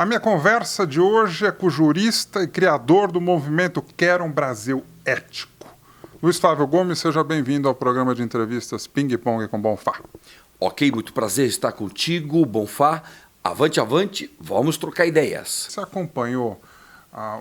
A minha conversa de hoje é com o jurista e criador do movimento Quero um Brasil Ético. Luiz Flávio Gomes, seja bem-vindo ao programa de entrevistas Ping Pong com Bonfá. Ok, muito prazer estar contigo, Bonfá. Avante, avante, vamos trocar ideias. Você acompanhou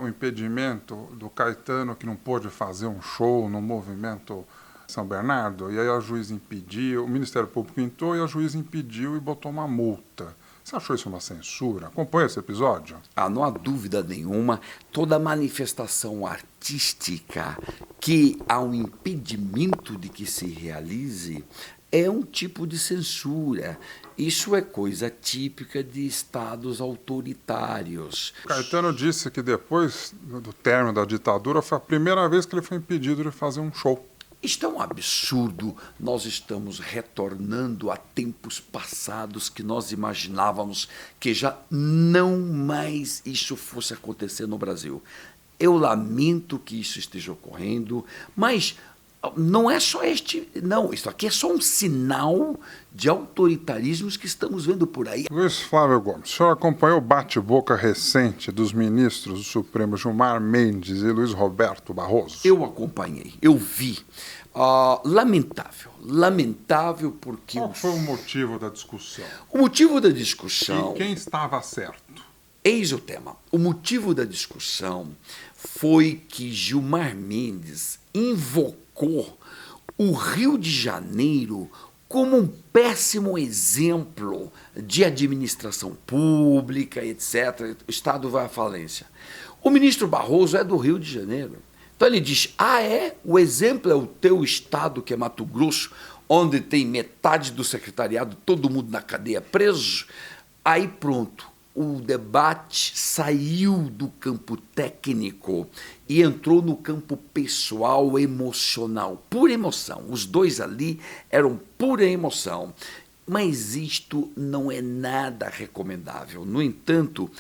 o impedimento do Caetano, que não pôde fazer um show no movimento São Bernardo? E aí a juíza impediu, o Ministério Público entrou e a juíza impediu e botou uma multa. Você achou isso uma censura? Acompanha esse episódio? Não há dúvida nenhuma, toda manifestação artística que há um impedimento de que se realize é um tipo de censura. Isso é coisa típica de estados autoritários. Caetano disse que depois do término da ditadura foi a primeira vez que ele foi impedido de fazer um show. Isto é um absurdo. Nós estamos retornando a tempos passados que nós imaginávamos que já não mais isso fosse acontecer no Brasil. Eu lamento que isso esteja ocorrendo, mas não é só não, isso aqui é só um sinal de autoritarismos que estamos vendo por aí. Luiz Flávio Gomes, o senhor acompanhou o bate-boca recente dos ministros do Supremo Gilmar Mendes e Luiz Roberto Barroso? Eu acompanhei, eu vi. Lamentável porque... Qual foi o motivo da discussão? O motivo da discussão... E quem estava certo? Eis o tema. O motivo da discussão foi que Gilmar Mendes invocou o Rio de Janeiro como um péssimo exemplo de administração pública, etc. O Estado vai à falência. O ministro Barroso é do Rio de Janeiro. Então ele diz, o exemplo é o teu estado, que é Mato Grosso, onde tem metade do secretariado, todo mundo na cadeia preso. Aí pronto, o debate saiu do campo técnico e entrou no campo pessoal, emocional, pura emoção. Os dois ali eram pura emoção. Mas isto não é nada recomendável. No entanto,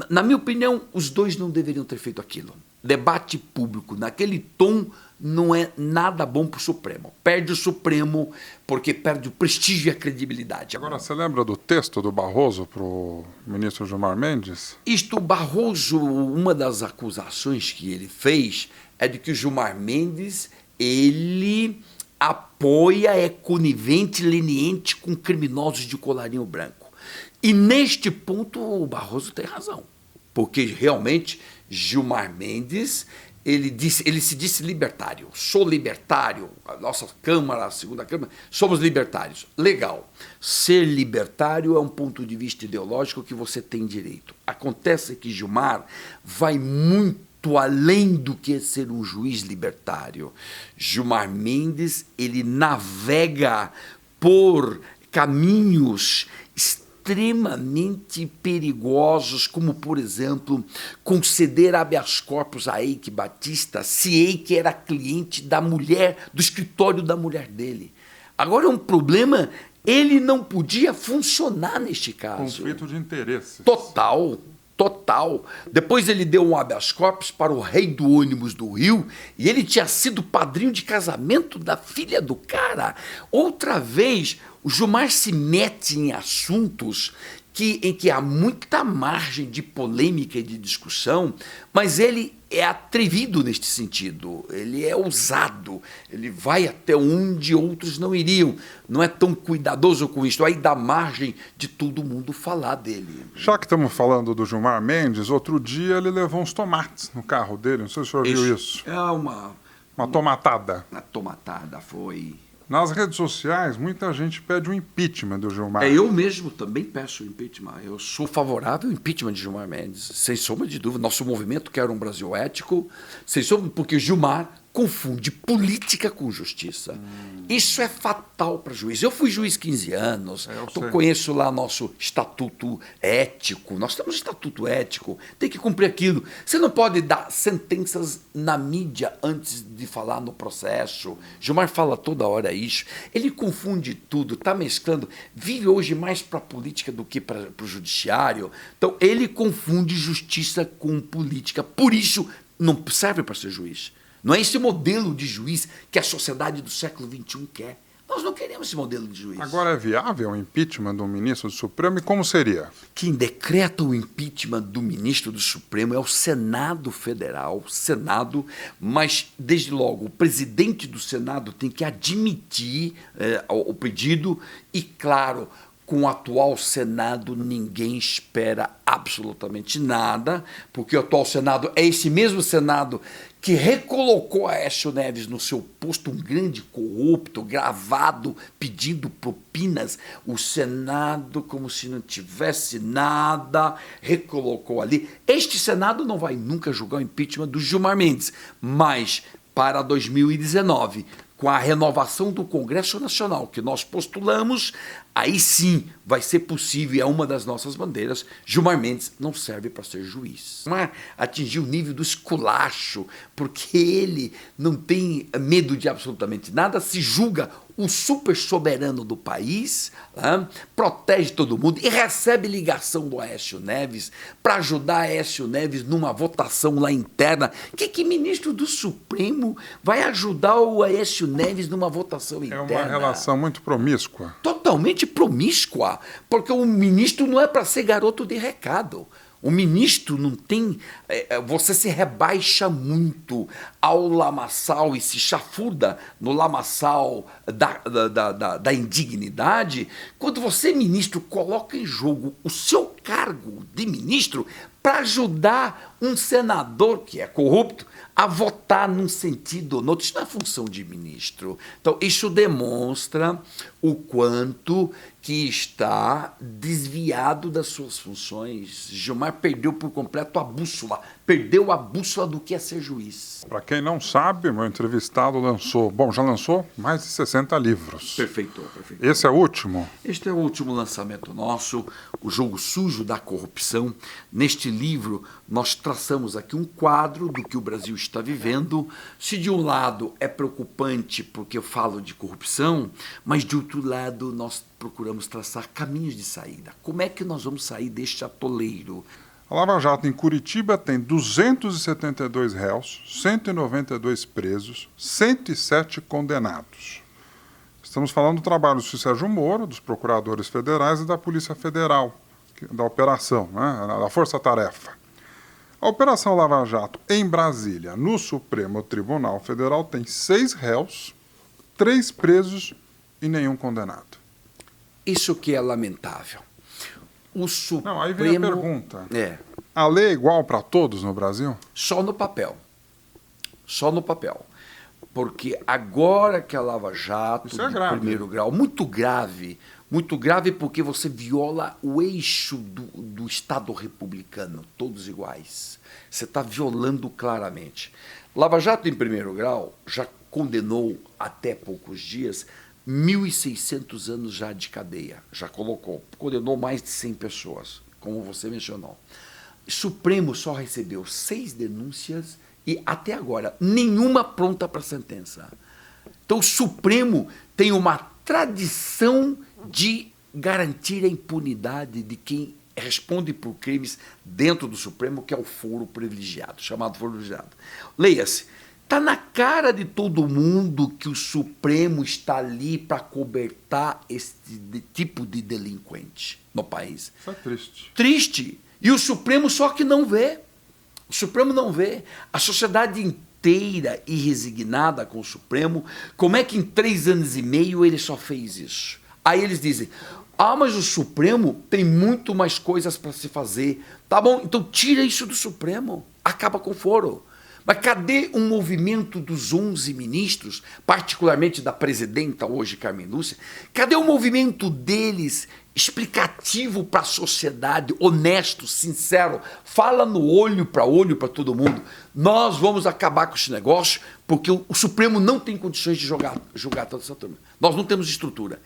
na minha opinião, os dois não deveriam ter feito aquilo. Debate público naquele tom não é nada bom para o Supremo. Perde o Supremo porque perde o prestígio e a credibilidade. Agora, você lembra do texto do Barroso para o ministro Gilmar Mendes? Barroso, uma das acusações que ele fez é de que o Gilmar Mendes, ele apoia, é conivente, leniente com criminosos de colarinho branco. E neste ponto o Barroso tem razão, porque realmente Gilmar Mendes, ele se disse libertário. Sou libertário, a nossa Câmara, a segunda Câmara, somos libertários. Legal. Ser libertário é um ponto de vista ideológico que você tem direito. Acontece que Gilmar vai muito além do que ser um juiz libertário. Gilmar Mendes, ele navega por caminhos extremamente perigosos, como, por exemplo, conceder habeas corpus a Eike Batista, se Eike era cliente da mulher, do escritório da mulher dele. Agora é um problema, ele não podia funcionar neste caso. Conflito de interesses. Total. Depois ele deu um habeas corpus para o rei do ônibus do Rio e ele tinha sido padrinho de casamento da filha do cara. Outra vez, o Gilmar se mete em assuntos em que há muita margem de polêmica e de discussão, mas ele é atrevido neste sentido, ele é ousado, ele vai até onde outros não iriam, não é tão cuidadoso com isso, aí dá margem de todo mundo falar dele. Já que estamos falando do Gilmar Mendes, outro dia ele levou uns tomates no carro dele, não sei se o senhor viu isso. É uma tomatada. Uma tomatada, foi... Nas redes sociais, muita gente pede o impeachment do Gilmar. Eu mesmo também peço o impeachment. Eu sou favorável ao impeachment de Gilmar Mendes, sem sombra de dúvida. Nosso movimento quer um Brasil ético, sem sombra, porque o Gilmar confunde política com justiça. Isso é fatal para juiz. Eu fui juiz 15 anos, conheço lá nosso estatuto ético. Nós temos estatuto ético, tem que cumprir aquilo. Você não pode dar sentenças na mídia antes de falar no processo. Gilmar fala toda hora isso. Ele confunde tudo, está mesclando. Vive hoje mais para a política do que para o judiciário. Então, ele confunde justiça com política. Por isso, não serve para ser juiz. Não é esse modelo de juiz que a sociedade do século XXI quer. Nós não queremos esse modelo de juiz. Agora é viável o impeachment do ministro do Supremo e como seria? Quem decreta o impeachment do ministro do Supremo é o Senado Federal, mas, desde logo, o presidente do Senado tem que admitir o pedido e, claro, com o atual Senado, ninguém espera absolutamente nada, porque o atual Senado é esse mesmo Senado que recolocou Aécio Neves no seu posto, um grande corrupto, gravado, pedindo propinas. O Senado, como se não tivesse nada, recolocou ali. Este Senado não vai nunca julgar o impeachment do Gilmar Mendes, mas para 2019, com a renovação do Congresso Nacional que nós postulamos, aí sim vai ser possível, e é uma das nossas bandeiras, Gilmar Mendes não serve para ser juiz. Gilmar atingiu o nível do esculacho, porque ele não tem medo de absolutamente nada, se julga o super soberano do país, protege todo mundo e recebe ligação do Aécio Neves para ajudar Aécio Neves numa votação lá interna. Que ministro do Supremo vai ajudar o Aécio Neves numa votação interna? É uma relação muito promíscua. Totalmente promíscua, porque o ministro não é para ser garoto de recado. O ministro não tem... você se rebaixa muito ao lamaçal e se chafurda no lamaçal da indignidade quando você, ministro, coloca em jogo o seu cargo de ministro para ajudar um senador que é corrupto a votar num sentido ou no outro. Isso não é função de ministro. Então, isso demonstra o quanto que está desviado das suas funções. Gilmar perdeu por completo a bússola, perdeu a bússola do que é ser juiz. Para quem não sabe, meu entrevistado já lançou mais de 60 livros. Perfeito. Esse é o último? Este é o último lançamento nosso, O Jogo Sujo da Corrupção. Neste livro, nós traçamos aqui um quadro do que o Brasil está vivendo. Se de um lado é preocupante porque eu falo de corrupção, mas de outro lado nós procuramos traçar caminhos de saída. Como é que nós vamos sair deste atoleiro? A Lava Jato em Curitiba tem 272 réus, 192 presos, 107 condenados. Estamos falando do trabalho do Sérgio Moro, dos procuradores federais e da Polícia Federal, da operação, da Força Tarefa. A Operação Lava Jato em Brasília, no Supremo Tribunal Federal, tem 6 réus, 3 presos e nenhum condenado. Isso que é lamentável. O Supremo... Não, aí vem a pergunta. É. A lei é igual para todos no Brasil? Só no papel. Só no papel. Porque agora que a Lava Jato, Isso é de grave. primeiro grau, muito grave porque você viola o eixo do Estado republicano, todos iguais. Você está violando claramente. Lava Jato, em primeiro grau, já condenou até poucos dias 1.600 anos já de cadeia. Já condenou mais de 100 pessoas, como você mencionou. O Supremo só recebeu 6 denúncias e, até agora, nenhuma pronta para sentença. Então, o Supremo tem uma tradição de garantir a impunidade de quem responde por crimes dentro do Supremo, que é o foro privilegiado, chamado foro privilegiado. Leia-se, está na cara de todo mundo que o Supremo está ali para cobertar esse tipo de delinquente no país. Isso é triste. Triste. E o Supremo só que não vê. O Supremo não vê. A sociedade inteira irresignada com o Supremo. Como é que em 3 anos e meio ele só fez isso? Aí eles dizem, mas o Supremo tem muito mais coisas para se fazer. Tá bom, então tira isso do Supremo. Acaba com o foro. Mas cadê um movimento dos 11 ministros, particularmente da presidenta hoje, Carmen Lúcia? Cadê o movimento deles explicativo para a sociedade, honesto, sincero? Fala no olho para todo mundo. Nós vamos acabar com esse negócio porque o Supremo não tem condições de julgar toda essa turma. Nós não temos estrutura.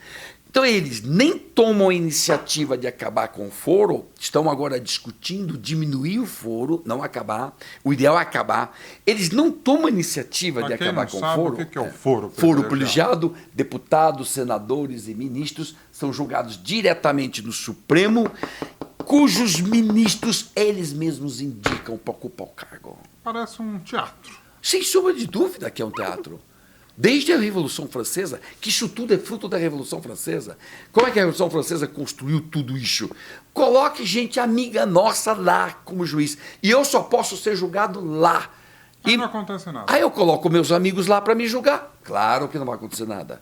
Então, eles nem tomam a iniciativa de acabar com o foro, estão agora discutindo diminuir o foro, não acabar, o ideal é acabar. Eles não tomam a iniciativa de acabar com o foro. O que é o foro? Foro privilegiado, deputados, senadores e ministros são julgados diretamente no Supremo, cujos ministros eles mesmos indicam para ocupar o cargo. Parece um teatro. Sem sombra de dúvida que é um teatro. Desde a Revolução Francesa, que isso tudo é fruto da Revolução Francesa. Como é que a Revolução Francesa construiu tudo isso? Coloque gente amiga nossa lá como juiz. E eu só posso ser julgado lá. Aí não acontece nada. Aí eu coloco meus amigos lá para me julgar. Claro que não vai acontecer nada.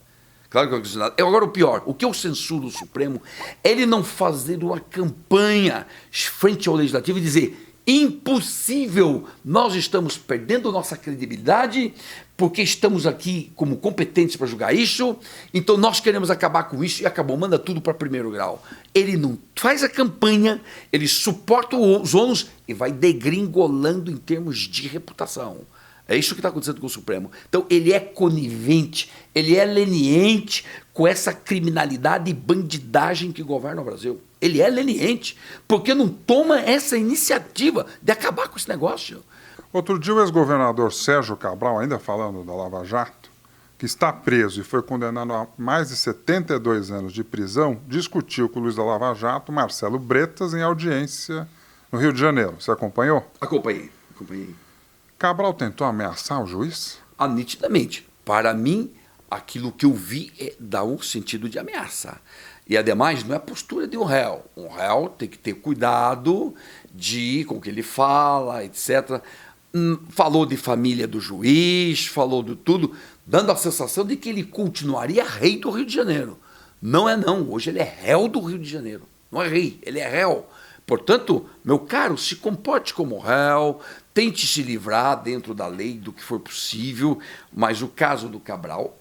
Claro que não vai acontecer nada. Agora, o pior, o que eu censuro o Supremo é ele não fazer uma campanha frente ao Legislativo e dizer: impossível, nós estamos perdendo nossa credibilidade porque estamos aqui como competentes para julgar isso, então nós queremos acabar com isso e acabou, manda tudo para primeiro grau. Ele não faz a campanha, ele suporta os ônus e vai degringolando em termos de reputação. É isso que está acontecendo com o Supremo. Então, ele é conivente, ele é leniente com essa criminalidade e bandidagem que governa o Brasil. Ele é leniente, porque não toma essa iniciativa de acabar com esse negócio. Outro dia, o ex-governador Sérgio Cabral, ainda falando da Lava Jato, que está preso e foi condenado a mais de 72 anos de prisão, discutiu com o Luiz da Lava Jato, Marcelo Bretas, em audiência no Rio de Janeiro. Você acompanhou? Acompanhei. Cabral tentou ameaçar o juiz? Nitidamente. Para mim, aquilo que eu vi dá um sentido de ameaça. E, ademais, não é a postura de um réu. Um réu tem que ter cuidado com o que ele fala, etc. Falou de família do juiz, falou de tudo, dando a sensação de que ele continuaria rei do Rio de Janeiro. Não é não. Hoje ele é réu do Rio de Janeiro. Não é rei, ele é réu. Portanto, meu caro, se comporte como réu, tente se livrar dentro da lei do que for possível, mas o caso do Cabral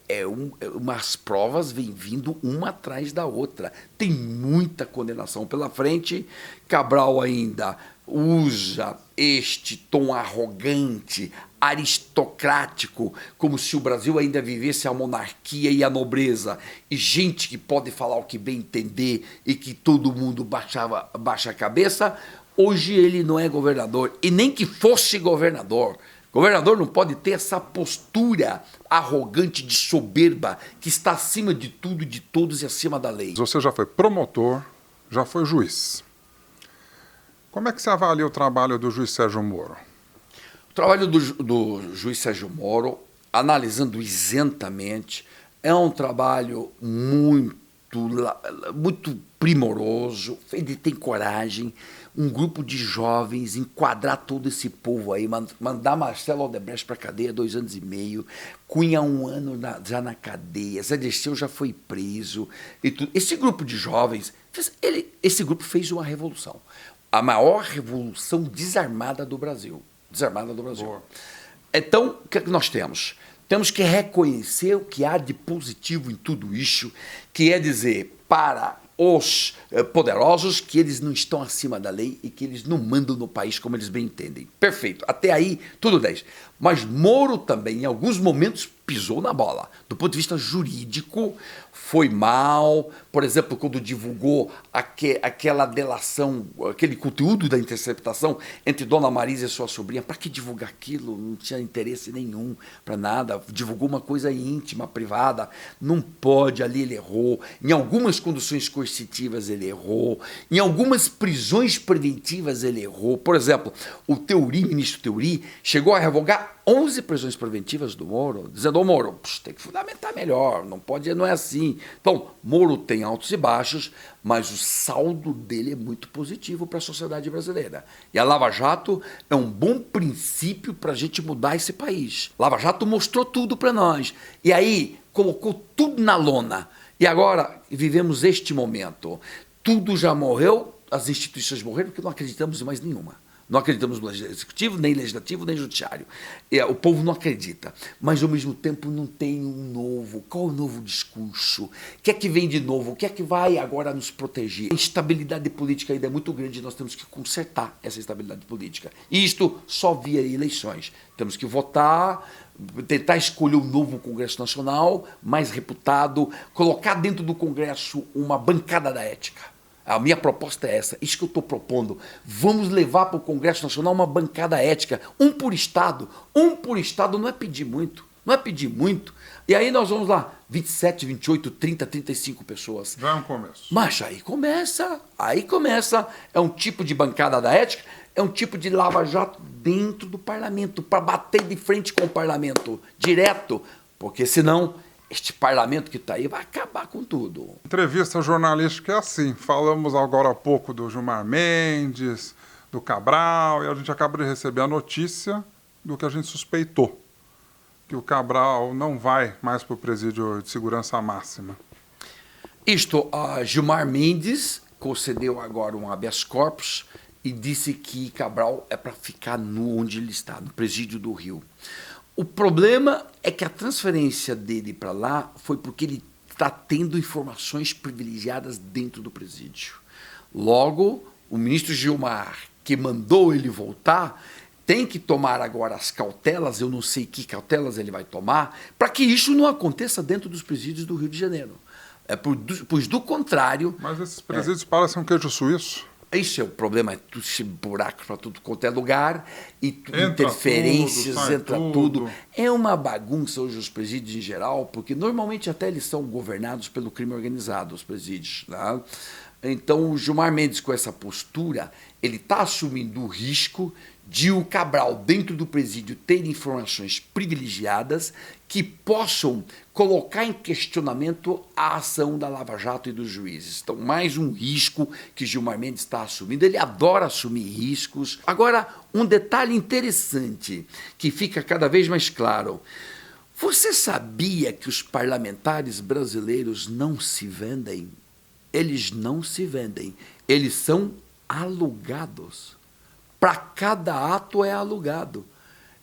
umas provas vêm vindo uma atrás da outra. Tem muita condenação pela frente. Cabral ainda usa este tom arrogante, aristocrático, como se o Brasil ainda vivesse a monarquia e a nobreza, e gente que pode falar o que bem entender e que todo mundo baixa a cabeça. Hoje ele não é governador, e nem que fosse governador. Governador não pode ter essa postura arrogante de soberba que está acima de tudo e de todos e acima da lei. Você já foi promotor, já foi juiz. Como é que você avalia o trabalho do juiz Sérgio Moro? O trabalho do juiz Sérgio Moro, analisando isentamente, é um trabalho muito primoroso. Ele tem coragem, um grupo de jovens, enquadrar todo esse povo aí, mandar Marcelo Odebrecht para a cadeia 2 anos e meio, Cunha 1 ano já na cadeia, Zé Dirceu já foi preso. E tudo. Esse grupo de jovens, esse grupo fez uma revolução. A maior revolução desarmada do Brasil. Boa. Então, o que é que nós temos? Temos que reconhecer o que há de positivo em tudo isso, que é dizer para os poderosos que eles não estão acima da lei e que eles não mandam no país como eles bem entendem. Perfeito. Até aí, tudo 10. Mas Moro também, em alguns momentos, pisou na bola. Do ponto de vista jurídico, foi mal. Por exemplo, quando divulgou aquela delação, aquele conteúdo da interceptação entre Dona Marisa e sua sobrinha. Para que divulgar aquilo? Não tinha interesse nenhum para nada. Divulgou uma coisa íntima, privada. Não pode, ali ele errou. Em algumas condições coercitivas ele errou. Em algumas prisões preventivas ele errou. Por exemplo, o ministro Teori, chegou a revogar 11 prisões preventivas do Moro, dizendo: ô Moro, tem que fundamentar melhor, não é assim. Então, Moro tem altos e baixos, mas o saldo dele é muito positivo para a sociedade brasileira. E a Lava Jato é um bom princípio para a gente mudar esse país. Lava Jato mostrou tudo para nós. E aí, colocou tudo na lona. E agora, vivemos este momento. Tudo já morreu, as instituições morreram, porque não acreditamos em mais nenhuma. Não acreditamos no executivo, nem legislativo, nem judiciário. O povo não acredita. Mas, ao mesmo tempo, não tem um novo. Qual é o novo discurso? O que é que vem de novo? O que é que vai agora nos proteger? A instabilidade política ainda é muito grande e nós temos que consertar essa instabilidade política. E isto só via eleições. Temos que votar, tentar escolher um novo Congresso Nacional, mais reputado, colocar dentro do Congresso uma bancada da ética. A minha proposta é essa, isso que eu estou propondo. Vamos levar para o Congresso Nacional uma bancada ética, um por Estado. Um por Estado não é pedir muito, E aí nós vamos lá, 27, 28, 30, 35 pessoas. Já é um começo. Mas aí começa. É um tipo de bancada da ética, é um tipo de lava-jato dentro do parlamento, para bater de frente com o parlamento, direto. porque senão este parlamento que está aí vai acabar com tudo. Entrevista jornalística é assim. Falamos agora há pouco do Gilmar Mendes, do Cabral, e a gente acaba de receber a notícia do que a gente suspeitou, que o Cabral não vai mais para o presídio de segurança máxima. Isto, a Gilmar Mendes concedeu agora um habeas corpus e disse que Cabral é para ficar onde ele está, no presídio do Rio. O problema é que a transferência dele para lá foi porque ele está tendo informações privilegiadas dentro do presídio. Logo, o ministro Gilmar, que mandou ele voltar, tem que tomar agora as cautelas, eu não sei que cautelas ele vai tomar, para que isso não aconteça dentro dos presídios do Rio de Janeiro. Pois do contrário... Mas esses presídios parecem um queijo suíço. Esse é o problema, é tudo buracos para tudo quanto é lugar, e Entra interferências, tudo, entra tudo. É uma bagunça hoje os presídios em geral, porque normalmente até eles são governados pelo crime organizado, os presídios. Né? Então, o Gilmar Mendes, com essa postura, ele está assumindo o risco de o Cabral, dentro do presídio, ter informações privilegiadas que possam colocar em questionamento a ação da Lava Jato e dos juízes. Então, mais um risco que Gilmar Mendes está assumindo. Ele adora assumir riscos. Agora, um detalhe interessante que fica cada vez mais claro. Você sabia que os parlamentares brasileiros não se vendem? Eles não se vendem. Eles são alugados. Para cada ato é alugado.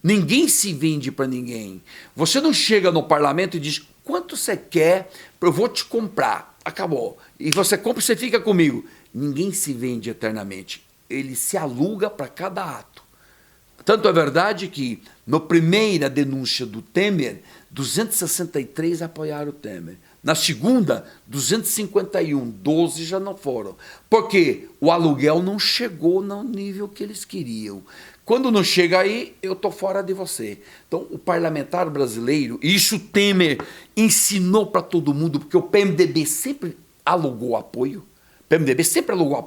Ninguém se vende para ninguém. Você não chega no parlamento e diz, quanto você quer, eu vou te comprar. Acabou. E você compra e você fica comigo. Ninguém se vende eternamente. Ele se aluga para cada ato. Tanto é verdade que, na primeira denúncia do Temer, 263 apoiaram o Temer. Na segunda, 251, 12 já não foram. Porque o aluguel não chegou no nível que eles queriam. Quando não chega aí, eu estou fora de você. Então, o parlamentar brasileiro, e isso o Temer ensinou para todo mundo, porque o PMDB sempre alugou apoio. O PMDB sempre alugou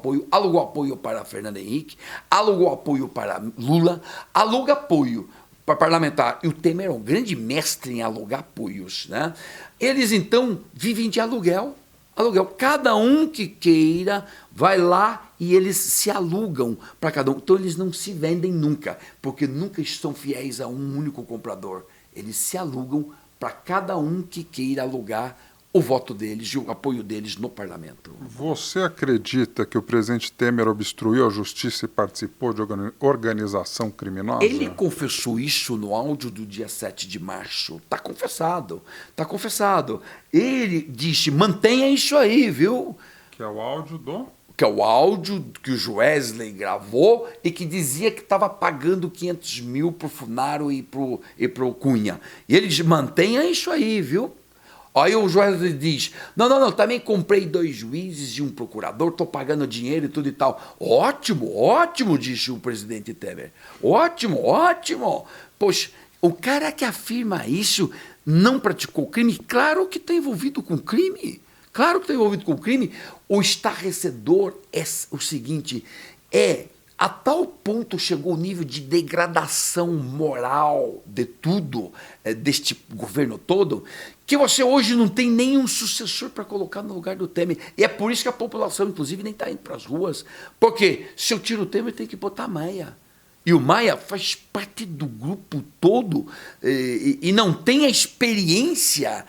apoio para Fernando Henrique, alugou apoio para Lula, aluga apoio para parlamentar. E o Temer é um grande mestre em alugar apoios. Né? Eles, então, vivem de aluguel. Cada um que queira vai lá e eles se alugam para cada um. Então, eles não se vendem nunca, porque nunca estão fiéis a um único comprador. Eles se alugam para cada um que queira alugar o voto deles e o apoio deles no parlamento. Você acredita que o presidente Temer obstruiu a justiça e participou de organização criminosa? Ele confessou isso no áudio do dia 7 de março. Está confessado. Está confessado. Ele disse, mantenha isso aí, viu? Que é o áudio do... Que é o áudio que o Joesley gravou e que dizia que estava pagando 500 mil para o Funaro e para o Cunha. E ele diz, mantenha isso aí, viu? Aí o Joesley diz, não, também comprei 2 juízes e um procurador, estou pagando dinheiro e tudo e tal. Ótimo, disse o presidente Temer. Ótimo. Pois, o cara que afirma isso não praticou crime? Claro que está envolvido com crime. O estarrecedor é o seguinte, a tal ponto chegou o nível de degradação moral de tudo, deste governo todo, que você hoje não tem nenhum sucessor para colocar no lugar do Temer. E é por isso que a população, inclusive, nem está indo para as ruas. Porque se eu tiro o Temer, tem que botar Maia. E o Maia faz parte do grupo todo e não tem a experiência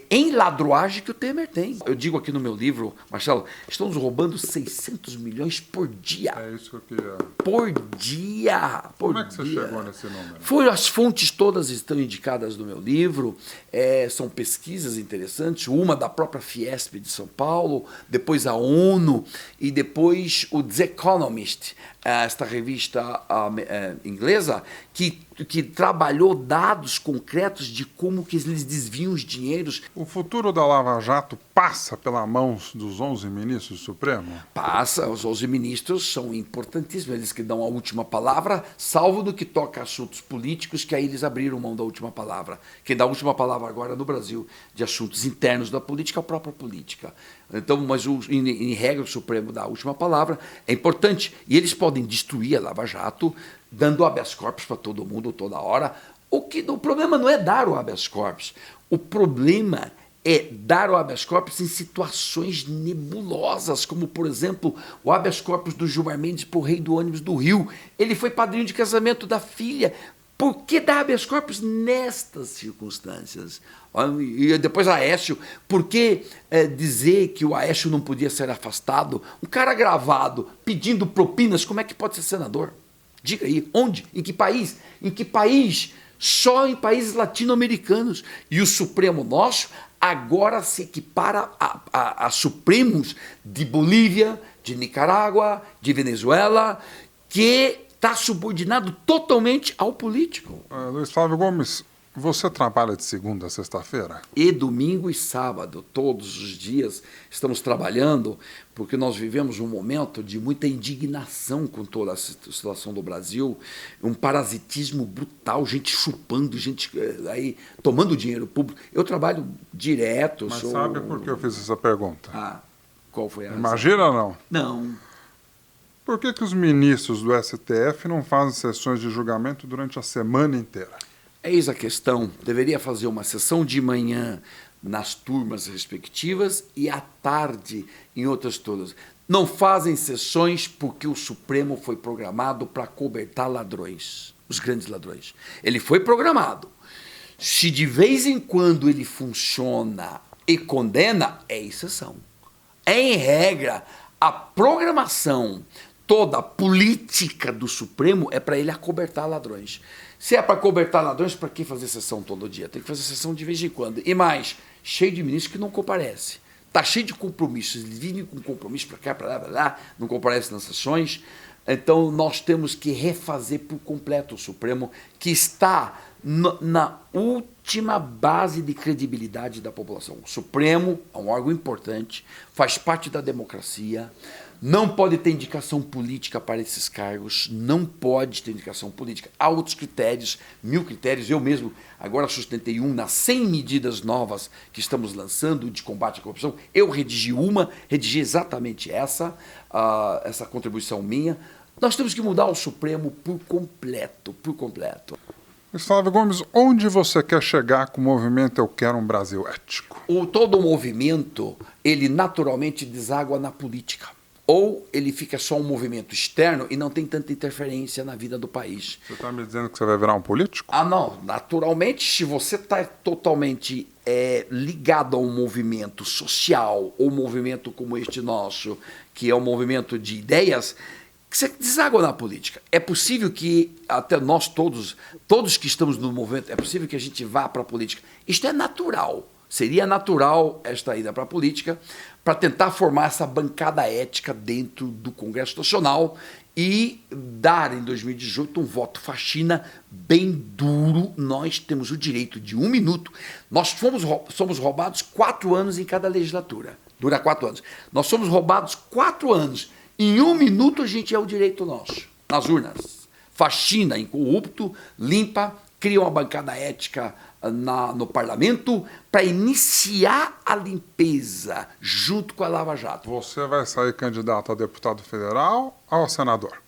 em ladruagem que o Temer tem. Eu digo aqui no meu livro, Marcelo, estamos roubando 600 milhões por dia. É isso que eu queria... Por dia. Como é que você chegou nesse número? As fontes todas estão indicadas no meu livro, são pesquisas interessantes, uma da própria Fiesp de São Paulo, depois a ONU e depois o The Economist, esta revista inglesa, que trabalhou dados concretos de como que eles desviam os dinheiros. O futuro da Lava Jato passa pela mão dos 11 ministros do Supremo? Passa, os 11 ministros são importantíssimos, eles que dão a última palavra, salvo no que toca a assuntos políticos, que aí eles abriram mão da última palavra. Quem dá a última palavra agora no Brasil de assuntos internos da política é a própria política. Então, mas em regra o Supremo dá a última palavra, é importante. E eles podem destruir a Lava Jato, dando habeas corpus para todo mundo, toda hora, O problema não é dar o habeas corpus. O problema é dar o habeas corpus em situações nebulosas, como, por exemplo, o habeas corpus do Gilmar Mendes por rei do ônibus do Rio. Ele foi padrinho de casamento da filha. Por que dar habeas corpus nestas circunstâncias? E depois Aécio, por que dizer que o Aécio não podia ser afastado? Um cara gravado, pedindo propinas, como é que pode ser senador? Diga aí, onde? Em que país? Em que país? Só em países latino-americanos. E o Supremo nosso agora se equipara a Supremos de Bolívia, de Nicarágua, de Venezuela, que está subordinado totalmente ao político. Luiz Flávio Gomes, você trabalha de segunda a sexta-feira? E domingo e sábado, todos os dias, estamos trabalhando, porque nós vivemos um momento de muita indignação com toda a situação do Brasil, um parasitismo brutal, gente chupando, gente aí tomando dinheiro público. Eu trabalho direto. Mas sabe por que eu fiz essa pergunta? Qual foi a razão? Imagina ou não? Não. Por que os ministros do STF não fazem sessões de julgamento durante a semana inteira? Eis a questão. Deveria fazer uma sessão de manhã nas turmas respectivas e à tarde em outras turmas. Não fazem sessões porque o Supremo foi programado para cobertar ladrões, os grandes ladrões. Ele foi programado. Se de vez em quando ele funciona e condena, é exceção. Em regra, a programação toda a política do Supremo é para ele acobertar ladrões. Se é para acobertar ladrões, para que fazer sessão todo dia? Tem que fazer sessão de vez em quando. E mais, cheio de ministros que não comparece. Está cheio de compromissos. Eles vivem com compromisso para cá, para lá, não comparece nas sessões. Então, nós temos que refazer por completo o Supremo, que está na última base de credibilidade da população. O Supremo é um órgão importante, faz parte da democracia, não pode ter indicação política para esses cargos, não pode ter indicação política. Há outros critérios, 1000 critérios. Eu mesmo agora sustentei nas 100 medidas novas que estamos lançando de combate à corrupção. Eu redigi exatamente essa contribuição minha. Nós temos que mudar o Supremo por completo, por completo. Luiz Flávio Gomes, onde você quer chegar com o movimento Eu Quero um Brasil Ético? Todo o movimento, ele naturalmente deságua na política. Ou ele fica só um movimento externo e não tem tanta interferência na vida do país. Você está me dizendo que você vai virar um político? Não. Naturalmente, se você está totalmente ligado a um movimento social, ou um movimento como este nosso, que é um movimento de ideias, você deságua na política. É possível que, até nós todos que estamos no movimento, é possível que a gente vá para a política. Isto é natural. Seria natural esta ida para a política para tentar formar essa bancada ética dentro do Congresso Nacional e dar em 2018 um voto faxina bem duro. Nós temos o direito de 1 minuto. Nós somos roubados 4 anos em cada legislatura. Dura 4 anos. Nós somos roubados 4 anos. Em 1 minuto a gente é o direito nosso. Nas urnas. Faxina, incorrupto, limpa, cria uma bancada ética no parlamento para iniciar a limpeza junto com a Lava Jato. Você vai sair candidato a deputado federal ou a senador?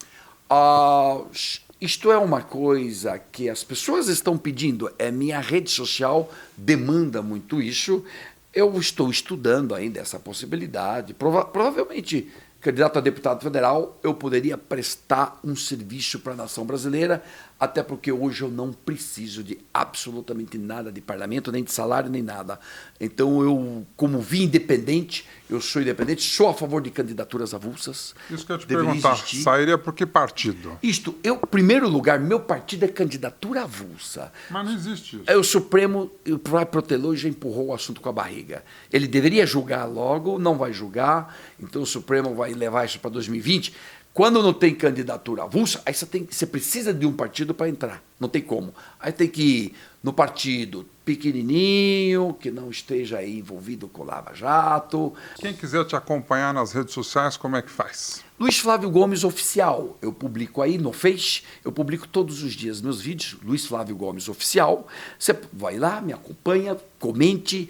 Isto é uma coisa que as pessoas estão pedindo. Minha rede social demanda muito isso. Eu estou estudando ainda essa possibilidade. Provavelmente, candidato a deputado federal, eu poderia prestar um serviço para a nação brasileira, até porque hoje eu não preciso de absolutamente nada de parlamento, nem de salário, nem nada. Então, eu, como vim independente, eu sou independente, sou a favor de candidaturas avulsas. Isso que eu ia te perguntar, sairia por que partido? Em primeiro lugar, meu partido é candidatura avulsa. Mas não existe isso. O Supremo vai protelou e já empurrou o assunto com a barriga. Ele deveria julgar logo, não vai julgar, então o Supremo vai levar isso para 2020. Quando não tem candidatura avulsa, aí você precisa de um partido para entrar. Não tem como. Aí tem que ir no partido pequenininho, que não esteja aí envolvido com Lava Jato. Quem quiser te acompanhar nas redes sociais, como é que faz? Luiz Flávio Gomes Oficial. Eu publico aí no Face, eu publico todos os dias meus vídeos, Luiz Flávio Gomes Oficial. Você vai lá, me acompanha, comente,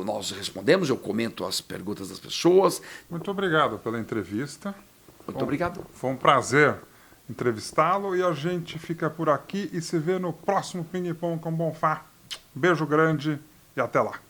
nós respondemos, eu comento as perguntas das pessoas. Muito obrigado pela entrevista. Muito obrigado. Foi um prazer entrevistá-lo e a gente fica por aqui e se vê no próximo Ping Pong com Bonfá. Beijo grande e até lá.